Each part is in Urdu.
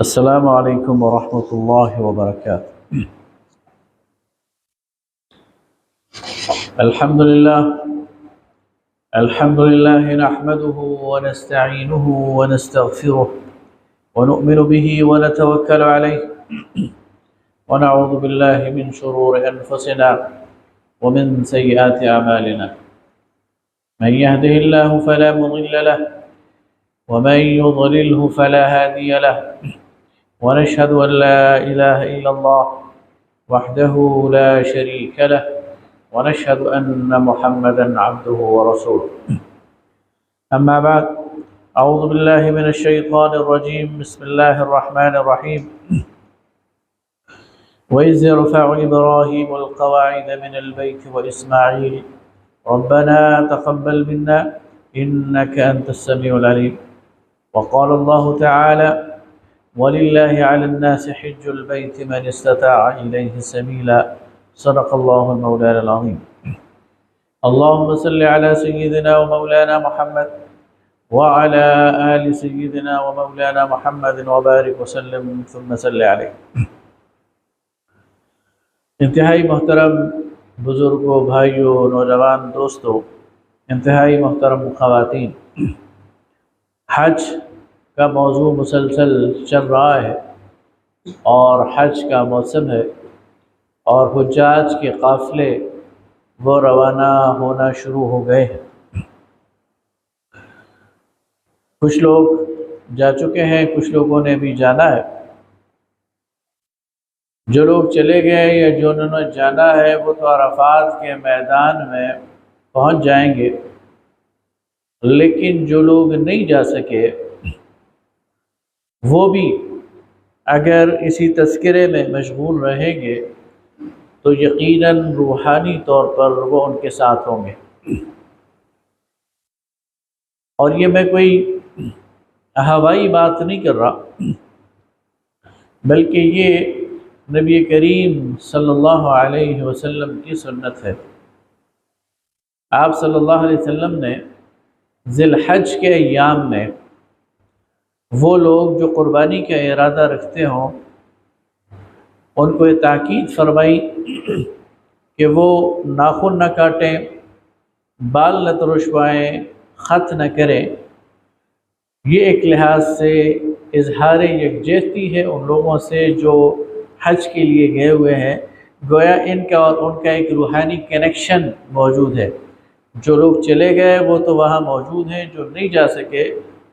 السلام علیکم ورحمۃ اللہ وبرکاتہ۔ الحمد للہ نحمده ونستعینه ونستغفره ونؤمن به ونتوکل علیہ ونعوذ باللہ من شرور انفسنا ومن سیئات اعمالنا، من يهده الله فلا مضل له ومن يضلله فلا هادي له، ونشهد أن لا إله إلا الله وحده لا شريك له، ونشهد أن محمدا عبده ورسوله. أما بعد، أعوذ بالله من الشيطان الرجيم، بسم الله الرحمن الرحيم. وإذ يرفع إبراهيم القواعد من البيت وإسماعيل ربنا تقبل منا إنك أنت السميع العليم. وقال الله تعالى: ولله على الناس حج البيت من استطاع إليه سبيلا. صدق الله المولى العظيم. اللهم صل على سيدنا ومولانا محمد وعلى آل سيدنا ومولانا محمد وبارك وسلم ثم صل عليه. انتہائی محترم بزرگوں، بھائیوں، نوجوان دوستوں، انتہائی محترم خواتین، حج کا موضوع مسلسل چل رہا ہے اور حج کا موسم ہے اور حجاج کے قافلے وہ روانہ ہونا شروع ہو گئے ہیں۔ کچھ لوگ جا چکے ہیں، کچھ لوگوں نے بھی جانا ہے۔ جو لوگ چلے گئے یا جنہوں نے جانا ہے وہ تو عرفات کے میدان میں پہنچ جائیں گے، لیکن جو لوگ نہیں جا سکے وہ بھی اگر اسی تذکرے میں مشغول رہیں گے تو یقیناً روحانی طور پر وہ ان کے ساتھ ہوں گے۔ اور یہ میں کوئی ہوائی بات نہیں کر رہا، بلکہ یہ نبی کریم صلی اللہ علیہ وسلم کی سنت ہے۔ آپ صلی اللہ علیہ وسلم نے ذی الحج کے ایام میں وہ لوگ جو قربانی کا ارادہ رکھتے ہوں ان کو یہ تاکید فرمائی کہ وہ ناخن نہ کاٹیں، بال نہ ترشوائیں، خط نہ کریں۔ یہ ایک لحاظ سے اظہار یکجہتی ہے ان لوگوں سے جو حج کے لیے گئے ہوئے ہیں، گویا ان کا اور ان کا ایک روحانی کنیکشن موجود ہے۔ جو لوگ چلے گئے وہ تو وہاں موجود ہیں، جو نہیں جا سکے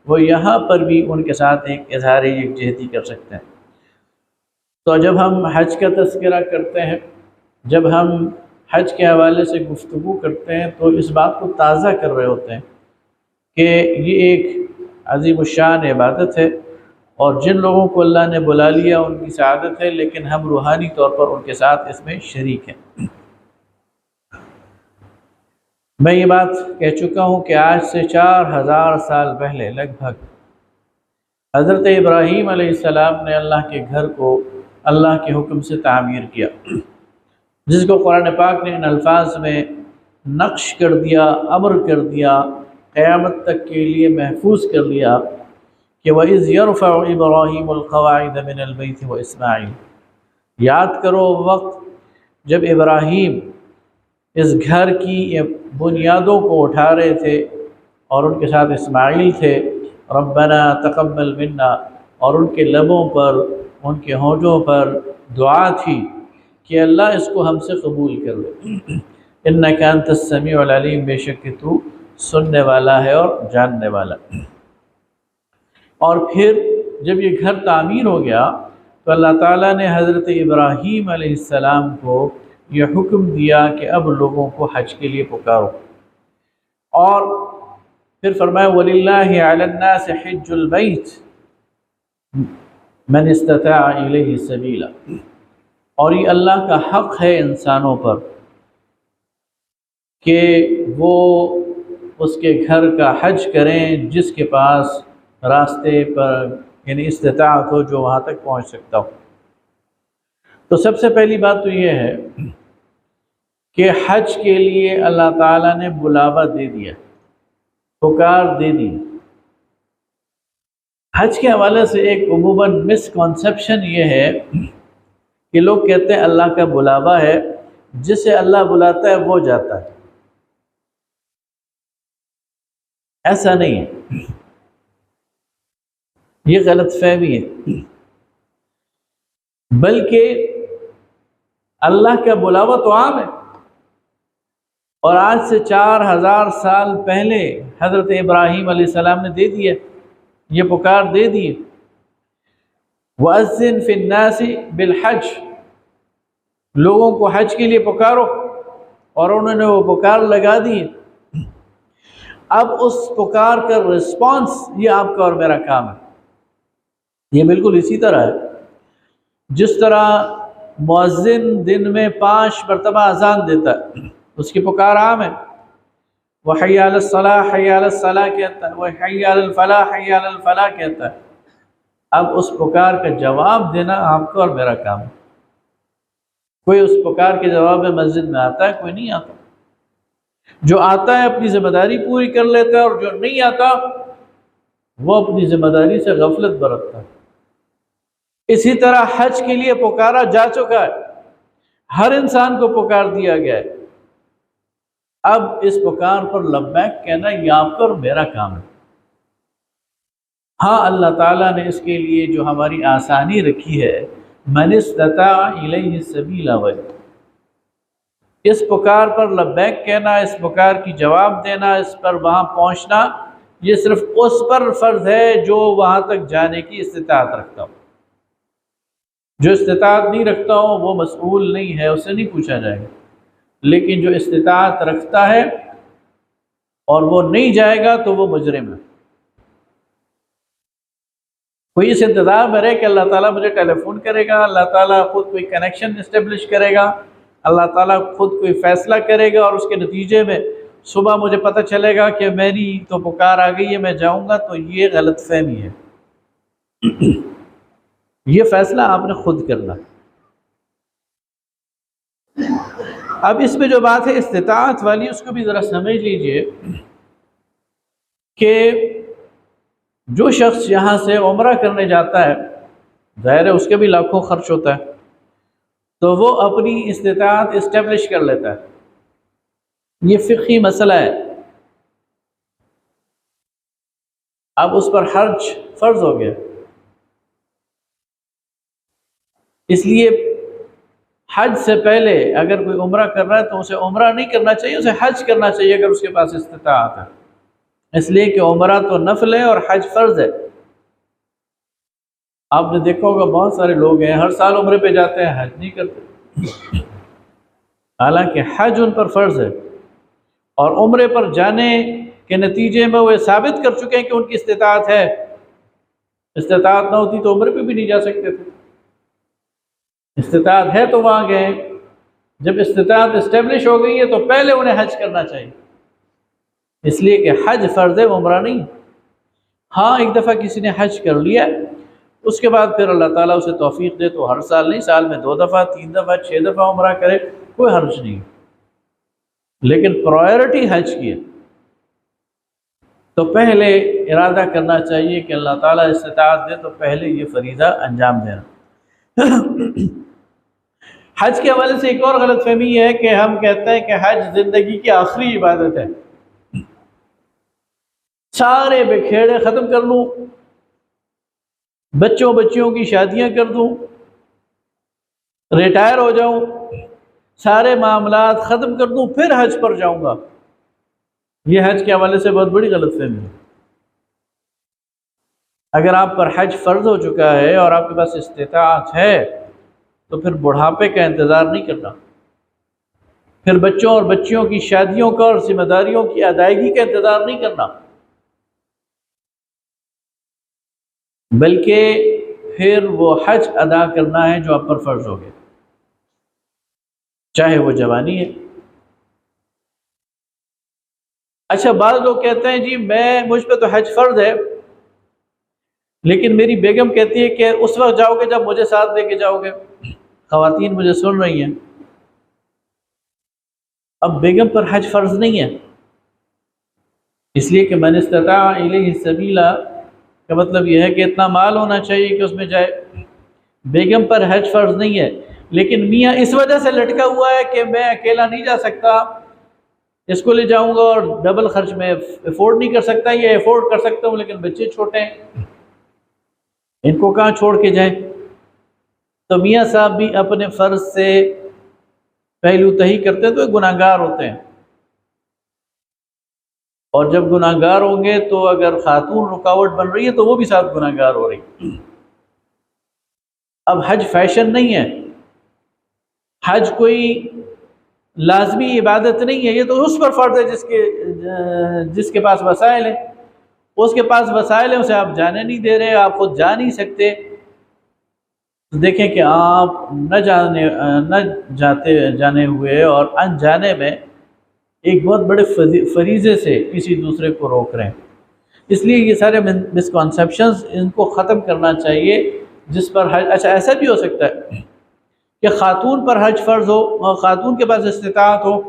وہ یہاں پر بھی ان کے ساتھ ایک اظہار یکجہتی کر سکتے ہیں۔ تو جب ہم حج کا تذکرہ کرتے ہیں، جب ہم حج کے حوالے سے گفتگو کرتے ہیں تو اس بات کو تازہ کر رہے ہوتے ہیں کہ یہ ایک عظیم الشان عبادت ہے اور جن لوگوں کو اللہ نے بلا لیا ان کی سعادت ہے، لیکن ہم روحانی طور پر ان کے ساتھ اس میں شریک ہیں۔ میں یہ بات کہہ چکا ہوں کہ آج سے 4000 سال پہلے لگ بھگ حضرت ابراہیم علیہ السلام نے اللہ کے گھر کو اللہ کے حکم سے تعمیر کیا، جس کو قرآن پاک نے ان الفاظ میں نقش کر دیا، امر کر دیا، قیامت تک کے لیے محفوظ کر دیا کہ وَإِذْ يَرْفَعُ إِبْرَاهِيمُ الْقَوَاعِدَ مِنَ الْبَيْتِ وَإِسْمَاعِيلُ۔ یاد کرو وقت جب ابراہیم اس گھر کی بنیادوں کو اٹھا رہے تھے اور ان کے ساتھ اسماعیل تھے۔ ربنا تقبل منا، اور ان کے لبوں پر، ان کے ہونٹوں پر دعا تھی کہ اللہ اس کو ہم سے قبول کر لے۔ انک انت السمیع العلیم، بے شک کہ تو سننے والا ہے اور جاننے والا۔ اور پھر جب یہ گھر تعمیر ہو گیا تو اللہ تعالیٰ نے حضرت ابراہیم علیہ السلام کو یہ حکم دیا کہ اب لوگوں کو حج کے لیے پکارو، اور پھر فرمایا وَلِلَّهِ عَلَى النَّاسِ حِجُّ الْبَيْتِ مَنِ اسْتَطَاعَ إِلَيْهِ سَبِيلًا۔ اور یہ اللہ کا حق ہے انسانوں پر کہ وہ اس کے گھر کا حج کریں جس کے پاس راستے پر یعنی استطاعت ہو، جو وہاں تک پہنچ سکتا ہو۔ تو سب سے پہلی بات تو یہ ہے کہ حج کے لیے اللہ تعالیٰ نے بلاوا دے دیا، پکار دے دی۔ حج کے حوالے سے ایک عموماً مسکنسیپشن یہ ہے کہ لوگ کہتے ہیں اللہ کا بلاوا ہے، جسے اللہ بلاتا ہے وہ جاتا ہے۔ ایسا نہیں ہے، یہ غلط فہمی ہے، بلکہ اللہ کا بلاوا تو عام ہے، اور آج سے 4000 سال پہلے حضرت ابراہیم علیہ السلام نے دے دیا، یہ پکار دے دی، وَأَذِّن فِي النَّاسِ بِالْحَجِّ، لوگوں کو حج کے لیے پکارو، اور انہوں نے وہ پکار لگا دی۔ اب اس پکار کا رسپانس یہ آپ کا اور میرا کام ہے۔ یہ بالکل اسی طرح ہے جس طرح مؤذن دن میں 5 مرتبہ اذان دیتا ہے، اس کی پکار عام ہے، وحی علی الصلاح حی علی الصلاح کہتا ہے، وحی علی الفلاح حی علی الفلاح کہتا ہے۔ اب اس پکار کا جواب دینا آپ کا اور میرا کام ہے۔ کوئی اس پکار کے جواب میں مسجد میں آتا ہے، کوئی نہیں آتا۔ جو آتا ہے اپنی ذمہ داری پوری کر لیتا ہے، اور جو نہیں آتا وہ اپنی ذمہ داری سے غفلت برتتا ہے۔ اسی طرح حج کے لیے پکارا جا چکا ہے، ہر انسان کو پکار دیا گیا ہے۔ اب اس پکار پر لبیک کہنا یہ آپ کا اور میرا کام ہے۔ ہاں، اللہ تعالیٰ نے اس کے لیے جو ہماری آسانی رکھی ہے، من استطاع الیہ سبیلا، اس پکار پر لبیک کہنا، اس پکار کی جواب دینا، اس پر وہاں پہنچنا، یہ صرف اس پر فرض ہے جو وہاں تک جانے کی استطاعت رکھتا ہو۔ جو استطاعت نہیں رکھتا ہو وہ مسئول نہیں ہے، اسے نہیں پوچھا جائے گا۔ لیکن جو استطاعت رکھتا ہے اور وہ نہیں جائے گا تو وہ مجرم ہے۔ کوئی اس انتظار میں رہے کہ اللہ تعالیٰ مجھے ٹیلی فون کرے گا، اللہ تعالیٰ خود کوئی کنیکشن اسٹیبلش کرے گا، اللہ تعالیٰ خود کوئی فیصلہ کرے گا، اور اس کے نتیجے میں صبح مجھے پتہ چلے گا کہ میری تو پکار آ گئی ہے، میں جاؤں گا، تو یہ غلط فہمی ہے۔ یہ فیصلہ آپ نے خود کرنا۔ اب اس میں جو بات ہے استطاعت والی، اس کو بھی ذرا سمجھ لیجئے کہ جو شخص یہاں سے عمرہ کرنے جاتا ہے، ظاہر ہے اس کے بھی لاکھوں خرچ ہوتا ہے، تو وہ اپنی استطاعت اسٹیبلش کر لیتا ہے۔ یہ فقہی مسئلہ ہے۔ اب اس پر حج فرض ہو گیا، اس لیے حج سے پہلے اگر کوئی عمرہ کر رہا ہے تو اسے عمرہ نہیں کرنا چاہیے، اسے حج کرنا چاہیے اگر اس کے پاس استطاعت ہے، اس لیے کہ عمرہ تو نفل ہے اور حج فرض ہے۔ آپ نے دیکھا ہوگا بہت سارے لوگ ہیں ہر سال عمرے پہ جاتے ہیں، حج نہیں کرتے، حالانکہ حج ان پر فرض ہے، اور عمرے پر جانے کے نتیجے میں وہ ثابت کر چکے ہیں کہ ان کی استطاعت ہے۔ استطاعت نہ ہوتی تو عمرے پہ بھی نہیں جا سکتے تھے، استطاعت ہے تو وہاں گئے۔ جب استطاعت اسٹیبلش ہو گئی ہے تو پہلے انہیں حج کرنا چاہیے، اس لیے کہ حج فرض ہے، عمرہ نہیں۔ ہاں، ایک دفعہ کسی نے حج کر لیا، اس کے بعد پھر اللہ تعالیٰ اسے توفیق دے تو ہر سال نہیں، سال میں 2 دفعہ 3 دفعہ 6 دفعہ عمرہ کرے، کوئی حرج نہیں، لیکن پرائیورٹی حج کی ہے، تو پہلے ارادہ کرنا چاہیے کہ اللہ تعالیٰ استطاعت دے تو پہلے یہ فریضہ انجام دینا۔ حج کے حوالے سے ایک اور غلط فہمی یہ ہے کہ ہم کہتے ہیں کہ حج زندگی کی آخری عبادت ہے، سارے بکھیڑے ختم کر لوں، بچیوں کی شادیاں کر دوں، ریٹائر ہو جاؤں، سارے معاملات ختم کر دوں، پھر حج پر جاؤں گا۔ یہ حج کے حوالے سے بہت بڑی غلط فہمی ہے۔ اگر آپ پر حج فرض ہو چکا ہے اور آپ کے پاس استطاعت ہے تو پھر بڑھاپے کا انتظار نہیں کرنا، پھر بچوں اور بچیوں کی شادیوں کا اور ذمہ داریوں کی ادائیگی کا انتظار نہیں کرنا، بلکہ پھر وہ حج ادا کرنا ہے جو آپ پر فرض ہو گیا، چاہے وہ جوانی ہے۔ اچھا، بعض لوگ کہتے ہیں جی مجھ پہ تو حج فرض ہے، لیکن میری بیگم کہتی ہے کہ اس وقت جاؤ گے جب مجھے ساتھ لے کے جاؤ گے۔ خواتین مجھے سن رہی ہیں، اب بیگم پر حج فرض نہیں ہے، اس لیے کہ من استطاع الیہ سبیلا کا مطلب یہ ہے کہ اتنا مال ہونا چاہیے کہ اس میں جائے۔ بیگم پر حج فرض نہیں ہے، لیکن میاں اس وجہ سے لٹکا ہوا ہے کہ میں اکیلا نہیں جا سکتا، اس کو لے جاؤں گا اور ڈبل خرچ میں افورڈ نہیں کر سکتا، یہ افورڈ کر سکتا ہوں لیکن بچے چھوٹے ہیں، ان کو کہاں چھوڑ کے جائیں؟ تو میاں صاحب بھی اپنے فرض سے پہلو تہی کرتے ہیں تو گناہگار ہوتے ہیں، اور جب گناہگار ہوں گے تو اگر خاتون رکاوٹ بن رہی ہے تو وہ بھی ساتھ گناہگار ہو رہی۔ اب حج فیشن نہیں ہے، حج کوئی لازمی عبادت نہیں ہے، یہ تو اس پر فرض ہے جس کے پاس وسائل ہیں، اس کے پاس وسائل ہیں، اسے آپ جانے نہیں دے رہے، آپ خود جا نہیں سکتے۔ دیکھیں کہ آپ نہ جانے ہوئے اور انجانے میں ایک بہت بڑے فریضے سے کسی دوسرے کو روک رہے ہیں۔ اس لیے یہ سارے مسکنسیپشنز ان کو ختم کرنا چاہیے، جس پر حج، اچھا ایسا بھی ہو سکتا ہے کہ خاتون پر حج فرض ہو اور خاتون کے پاس استطاعت ہو،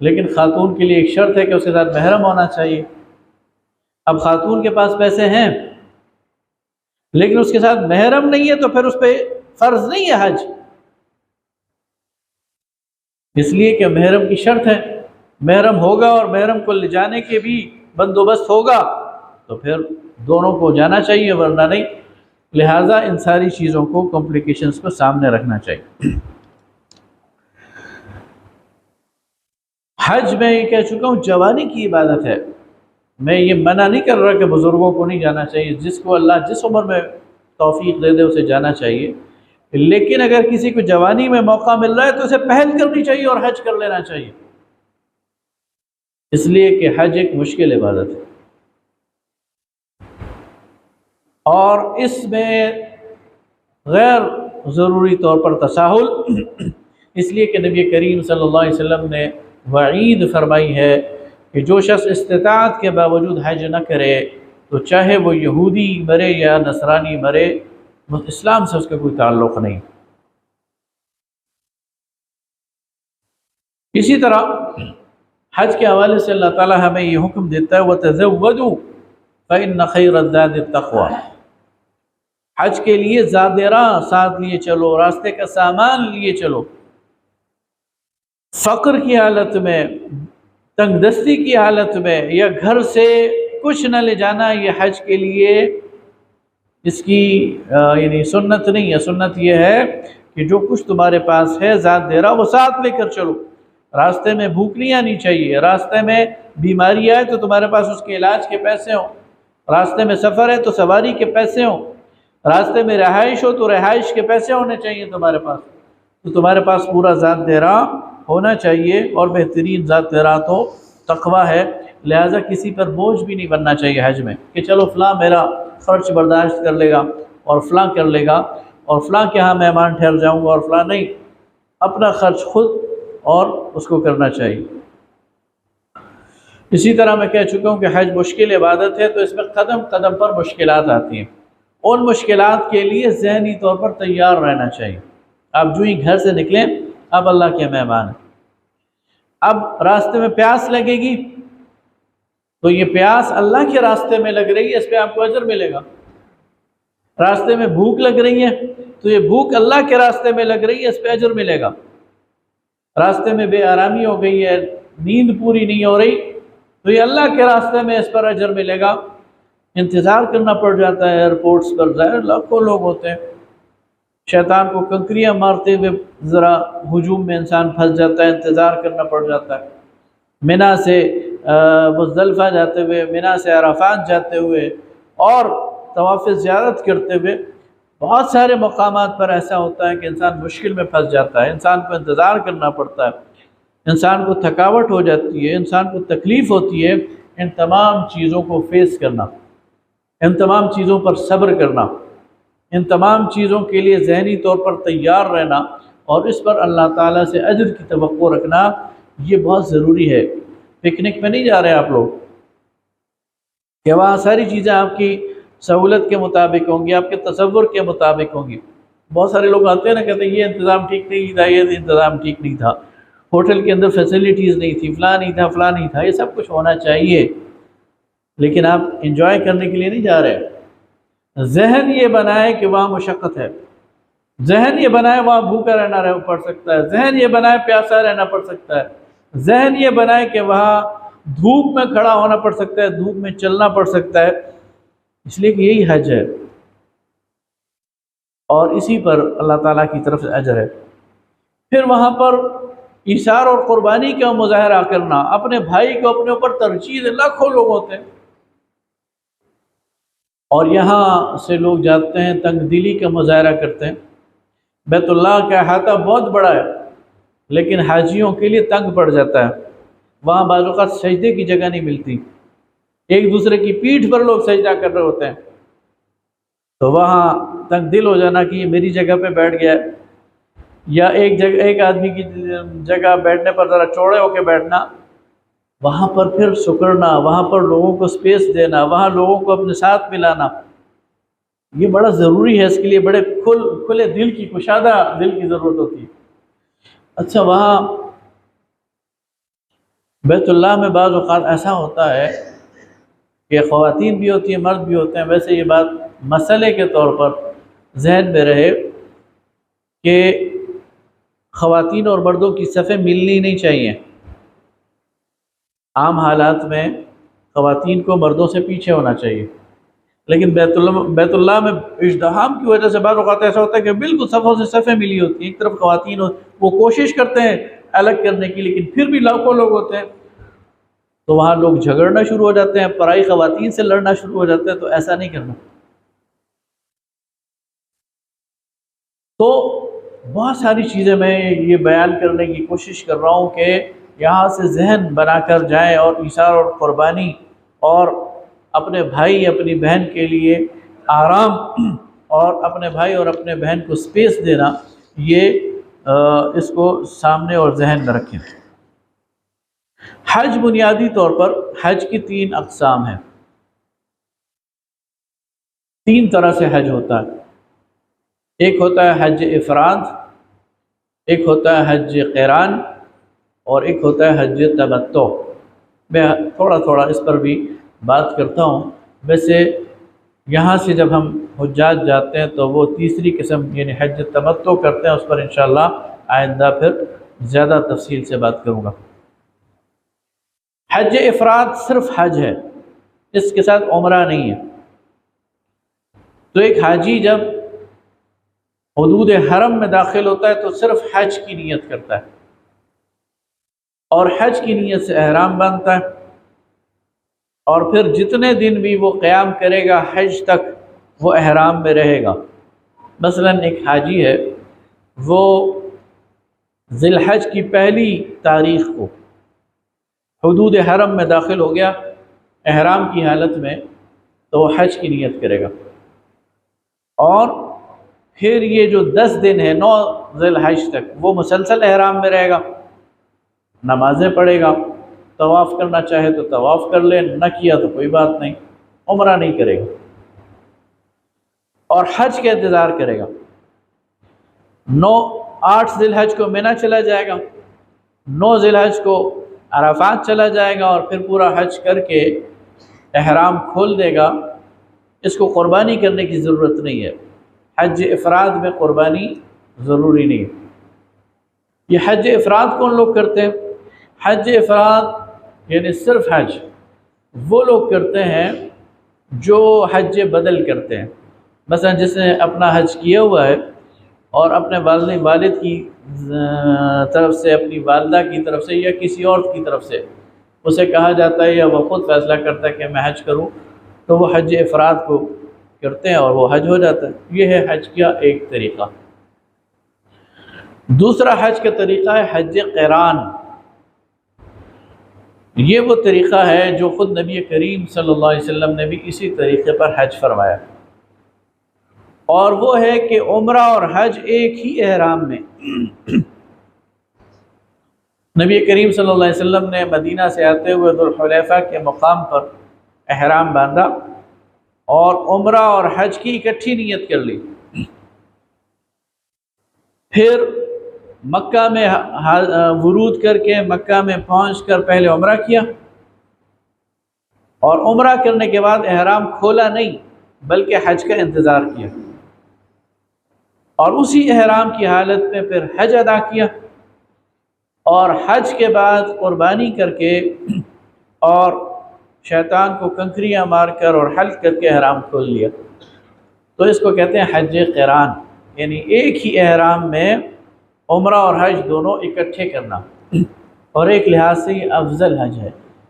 لیکن خاتون کے لیے ایک شرط ہے کہ اس کے ساتھ محرم ہونا چاہیے۔ اب خاتون کے پاس پیسے ہیں لیکن اس کے ساتھ محرم نہیں ہے تو پھر اس پہ فرض نہیں ہے حج، اس لیے کہ محرم کی شرط ہے، محرم ہوگا اور محرم کو لے جانے کے بھی بندوبست ہوگا تو پھر دونوں کو جانا چاہیے، ورنہ نہیں۔ لہٰذا ان ساری چیزوں کو، کمپلیکیشنز کو سامنے رکھنا چاہیے۔ حج میں یہ کہہ چکا ہوں جوانی کی عبادت ہے، میں یہ منع نہیں کر رہا کہ بزرگوں کو نہیں جانا چاہیے، جس کو اللہ جس عمر میں توفیق دے دے اسے جانا چاہیے، لیکن اگر کسی کو جوانی میں موقع مل رہا ہے تو اسے پہل کرنی چاہیے اور حج کر لینا چاہیے، اس لیے کہ حج ایک مشکل عبادت ہے اور اس میں غیر ضروری طور پر تساہل، اس لیے کہ نبی کریم صلی اللہ علیہ وسلم نے وعید فرمائی ہے کہ جو شخص استطاعت کے باوجود حج نہ کرے تو چاہے وہ یہودی مرے یا نصرانی مرے، اسلام سے اس کا کوئی تعلق نہیں۔ اسی طرح حج کے حوالے سے اللہ تعالیٰ ہمیں یہ حکم دیتا ہے وَتَزَوَّدُوا فَإِنَّ خَيْرَ الزَّادِ التَّقْوَىٰ، حج کے لیے زاد راہ ساتھ لیے چلو، راستے کا سامان لیے چلو۔ فقر کی حالت میں، تنگ دستی کی حالت میں یا گھر سے کچھ نہ لے جانا، یہ حج کے لیے اس کی یعنی سنت نہیں ہے۔ سنت یہ ہے کہ جو کچھ تمہارے پاس ہے زاد دے رہا وہ ساتھ لے کر چلو، راستے میں بھوک نہیں آنی چاہیے، راستے میں بیماری آئے تو تمہارے پاس اس کے علاج کے پیسے ہوں، راستے میں سفر ہے تو سواری کے پیسے ہوں، راستے میں رہائش ہو تو رہائش کے پیسے ہونے چاہیے تمہارے پاس، تو تمہارے پاس پورا زاد دے رہا ہونا چاہیے، اور بہترین زاد دے رہا تو تقویٰ ہے۔ لہٰذا کسی پر بوجھ بھی نہیں بننا چاہیے حج میں کہ چلو فلاں میرا خرچ برداشت کر لے گا اور فلاں کر لے گا اور فلاں کے ہاں مہمان ٹھہر جاؤں گا اور فلاں نہیں، اپنا خرچ خود اور اس کو کرنا چاہیے۔ اسی طرح میں کہہ چکا ہوں کہ حج مشکل عبادت ہے، تو اس میں قدم قدم پر مشکلات آتی ہیں، ان مشکلات کے لیے ذہنی طور پر تیار رہنا چاہیے۔ آپ جو ہی گھر سے نکلیں اب اللہ کے مہمان ہیں، اب راستے میں پیاس لگے گی تو یہ پیاس اللہ کے راستے میں لگ رہی ہے، اس پہ آپ کو اجر ملے گا۔ راستے میں بھوک لگ رہی ہے تو یہ بھوک اللہ کے راستے میں لگ رہی ہے، اس پہ اجر ملے گا۔ راستے میں بے آرامی ہو گئی ہے، نیند پوری نہیں ہو رہی تو یہ اللہ کے راستے میں اس پر اجر ملے گا۔ انتظار کرنا پڑ جاتا ہے ایئرپورٹس پر، ظاہر لاکھوں لوگ ہوتے ہیں، شیطان کو کنکریاں مارتے ہوئے ذرا ہجوم میں انسان پھنس جاتا ہے، انتظار کرنا پڑ جاتا ہے۔ منا سے مزدلفہ جاتے ہوئے، منا سے عرفات جاتے ہوئے اور طواف زیارت کرتے ہوئے بہت سارے مقامات پر ایسا ہوتا ہے کہ انسان مشکل میں پھنس جاتا ہے، انسان کو انتظار کرنا پڑتا ہے، انسان کو تھکاوٹ ہو جاتی ہے، انسان کو تکلیف ہوتی ہے۔ ان تمام چیزوں کو فیس کرنا، ان تمام چیزوں پر صبر کرنا، ان تمام چیزوں کے لیے ذہنی طور پر تیار رہنا اور اس پر اللہ تعالیٰ سے اجر کی توقع رکھنا، یہ بہت ضروری ہے۔ پکنک میں نہیں جا رہے آپ لوگ کہ وہاں ساری چیزیں آپ کی سہولت کے مطابق ہوں گی، آپ کے تصور کے مطابق ہوں گی۔ بہت سارے لوگ آتے ہیں نا، کہتے ہیں یہ انتظام ٹھیک نہیں تھا، یہ انتظام ٹھیک نہیں تھا، ہوٹل کے اندر فیسلٹیز نہیں تھی، فلاں نہیں تھا، فلاں نہیں تھا۔ یہ سب کچھ ہونا چاہیے، لیکن آپ انجوائے کرنے کے لیے نہیں جا رہے، ذہن یہ بنائے کہ وہاں مشقت ہے، ذہن یہ بنائے وہاں بھوکا رہنا پڑ سکتا ہے، ذہن یہ بنائے پیاسا رہنا پڑ سکتا ہے، ذہن یہ بنائے کہ وہاں دھوپ میں کھڑا ہونا پڑ سکتا ہے، دھوپ میں چلنا پڑ سکتا ہے، اس لیے کہ یہی حج ہے اور اسی پر اللہ تعالیٰ کی طرف سے اجر ہے۔ پھر وہاں پر ایثار اور قربانی کا مظاہرہ کرنا، اپنے بھائی کو اپنے اوپر ترجیح، لاکھوں لوگ ہوتے ہیں اور یہاں سے لوگ جاتے ہیں تنگ دلی کا مظاہرہ کرتے ہیں۔ بیت اللہ کا احاطہ بہت بڑا ہے لیکن حاجیوں کے لیے تنگ پڑ جاتا ہے، وہاں بعض اوقات سجدے کی جگہ نہیں ملتی، ایک دوسرے کی پیٹھ پر لوگ سجدہ کر رہے ہوتے ہیں، تو وہاں تنگ دل ہو جانا کہ یہ میری جگہ پہ بیٹھ گیا ہے، یا ایک آدمی کی جگہ بیٹھنے پر ذرا چوڑے ہو کے بیٹھنا، وہاں پر پھر سکڑنا، وہاں پر لوگوں کو سپیس دینا، وہاں لوگوں کو اپنے ساتھ ملانا، یہ بڑا ضروری ہے، اس کے لیے بڑے کھلے دل کی، کشادہ دل کی ضرورت ہوتی ہے۔ اچھا، وہاں بیت اللہ میں بعض اوقات ایسا ہوتا ہے کہ خواتین بھی ہوتی ہیں، مرد بھی ہوتے ہیں، ویسے یہ بات مسئلے کے طور پر ذہن میں رہے کہ خواتین اور مردوں کی صفیں ملنی نہیں چاہیے، عام حالات میں خواتین کو مردوں سے پیچھے ہونا چاہیے، لیکن بیت اللہ میں ازدحام کی وجہ سے بعض اوقات ایسا ہوتا ہے کہ بالکل صفوں سے صفیں ملی ہوتی ہیں، ایک طرف خواتین وہ کوشش کرتے ہیں الگ کرنے کی، لیکن پھر بھی لاکھوں لوگ ہوتے ہیں، تو وہاں لوگ جھگڑنا شروع ہو جاتے ہیں، پرائی خواتین سے لڑنا شروع ہو جاتے ہیں، تو ایسا نہیں کرنا۔ تو بہت ساری چیزیں میں یہ بیان کرنے کی کوشش کر رہا ہوں کہ یہاں سے ذہن بنا کر جائیں اور ایثار اور قربانی اور اپنے بھائی اپنی بہن کے لیے آرام اور اپنے بھائی اور اپنے بہن کو سپیس دینا، یہ اس کو سامنے اور ذہن میں رکھیں۔ حج بنیادی طور پر حج کی 3 اقسام ہیں، 3 طرح سے حج ہوتا ہے، ایک ہوتا ہے حج افراد، ایک ہوتا ہے حج قران، اور ایک ہوتا ہے حج تمتع۔ میں تھوڑا تھوڑا اس پر بھی بات کرتا ہوں۔ ویسے یہاں سے جب ہم حجاج جاتے ہیں تو وہ تیسری قسم یعنی حج تمتع کرتے ہیں، اس پر انشاءاللہ آئندہ پھر زیادہ تفصیل سے بات کروں گا۔ حج افراد صرف حج ہے، اس کے ساتھ عمرہ نہیں ہے۔ تو ایک حاجی جب حدود حرم میں داخل ہوتا ہے تو صرف حج کی نیت کرتا ہے اور حج کی نیت سے احرام باندھتا ہے، اور پھر جتنے دن بھی وہ قیام کرے گا حج تک وہ احرام میں رہے گا۔ مثلا ایک حاجی ہے، وہ ذی الحج کی پہلی تاریخ کو حدود حرم میں داخل ہو گیا احرام کی حالت میں، تو وہ حج کی نیت کرے گا، اور پھر یہ جو 10 دن ہے 9 ذی الحج تک وہ مسلسل احرام میں رہے گا، نمازیں پڑھے گا، طواف کرنا چاہے تو طواف کر لے، نہ کیا تو کوئی بات نہیں، عمرہ نہیں کرے گا اور حج کا انتظار کرے گا۔ 8 ذی الحج کو منی چلا جائے گا، 9 ذی الحج کو عرفات چلا جائے گا، اور پھر پورا حج کر کے احرام کھول دے گا۔ اس کو قربانی کرنے کی ضرورت نہیں ہے، حج افراد میں قربانی ضروری نہیں ہے۔ یہ حج افراد کون لوگ کرتے ہیں؟ حج افراد یعنی صرف حج وہ لوگ کرتے ہیں جو حج بدل کرتے ہیں۔ مثلا جس نے اپنا حج کیا ہوا ہے اور اپنے والد کی طرف سے، اپنی والدہ کی طرف سے، یا کسی اور کی طرف سے اسے کہا جاتا ہے یا وہ خود فیصلہ کرتا ہے کہ میں حج کروں، تو وہ حج افراد کو کرتے ہیں اور وہ حج ہو جاتا ہے۔ یہ ہے حج کا ایک طریقہ۔ دوسرا حج کا طریقہ ہے حج قران۔ یہ وہ طریقہ ہے جو خود نبی کریم صلی اللہ علیہ وسلم نے بھی اسی طریقے پر حج فرمایا، اور وہ ہے کہ عمرہ اور حج ایک ہی احرام میں۔ نبی کریم صلی اللہ علیہ وسلم نے مدینہ سے آتے ہوئے ذوالحلیفہ کے مقام پر احرام باندھا اور عمرہ اور حج کی اکٹھی نیت کر لی، پھر مکہ میں ورود کر کے مکہ میں پہنچ کر پہلے عمرہ کیا، اور عمرہ کرنے کے بعد احرام کھولا نہیں، بلکہ حج کا انتظار کیا، اور اسی احرام کی حالت میں پھر حج ادا کیا، اور حج کے بعد قربانی کر کے اور شیطان کو کنکریاں مار کر اور حلق کر کے احرام کھول لیا، تو اس کو کہتے ہیں حج قران، یعنی ایک ہی احرام میں عمرہ اور حج دونوں اکٹھے کرنا، اور ایک لحاظ سے یہ افضل حج ہے،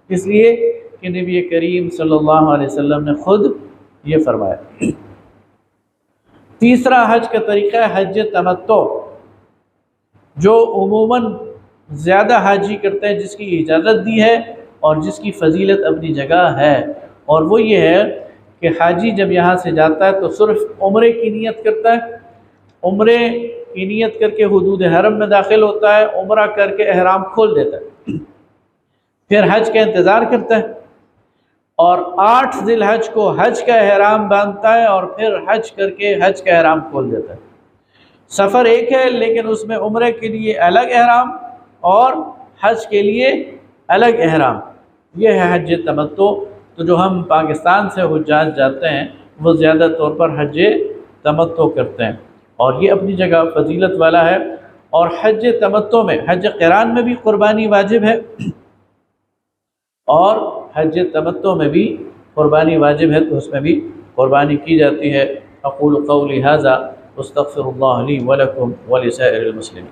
اس لیے کہ نبی کریم صلی اللہ علیہ وسلم نے خود یہ فرمایا۔ تیسرا حج کا طریقہ ہے حج تمتع، جو عموماً زیادہ حاجی کرتے ہیں، جس کی اجازت دی ہے اور جس کی فضیلت اپنی جگہ ہے، اور وہ یہ ہے کہ حاجی جب یہاں سے جاتا ہے تو صرف عمرے کی نیت کرتا ہے، عمرے کی نیت کر کے حدود حرم میں داخل ہوتا ہے، عمرہ کر کے احرام کھول دیتا ہے، پھر حج کا انتظار کرتا ہے، اور 8 ذی الحج کو حج کا احرام باندھتا ہے، اور پھر حج کر کے حج کا احرام کھول دیتا ہے۔ سفر ایک ہے، لیکن اس میں عمرے کے لیے الگ احرام اور حج کے لیے الگ احرام، یہ ہے حج تمتع۔ تو جو ہم پاکستان سے حجاج جاتے ہیں وہ زیادہ طور پر حج تمتع کرتے ہیں، اور یہ اپنی جگہ فضیلت والا ہے، اور حج تمتع میں، حج قران میں بھی قربانی واجب ہے، اور حج تمتع میں بھی قربانی واجب ہے، تو اس میں بھی قربانی کی جاتی ہے۔ اقول قولی ھذا واستغفر اللہ لی ولکم ولسائر المسلمین۔